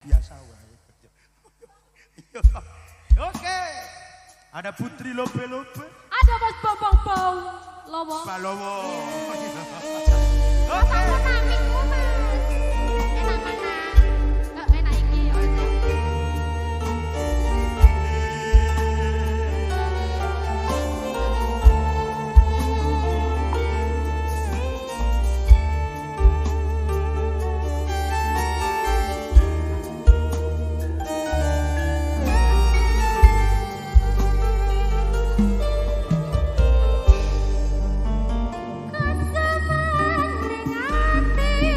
biasa wae. Oke. Ada Putri Lope-Lope. Ada Mas Bambang Bau. Lowo. Pak Lowo. Oke. Namikku Mas. Enak mana? Enak iki. Kasemen ning ati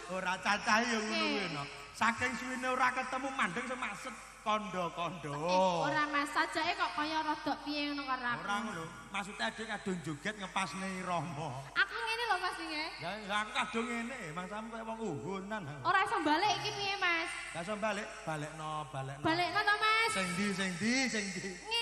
Ora cacahe ya ngono kuwi no. Saking suwine ora ketemu mandeng semaset kondo-kondo. Ora Mas, sajake kok kaya rada piye ngono karo aku. Ora ngono. Maksudnya adik kadung joget ngepasne irama. Aku ngene lho Mas iki. Ya aku kadung ngene, Mas sampe kaya wong uhunan. Ora iso balik iki piye Mas? Gak iso balekno. Balekno to Mas? Sing ndi? Ngene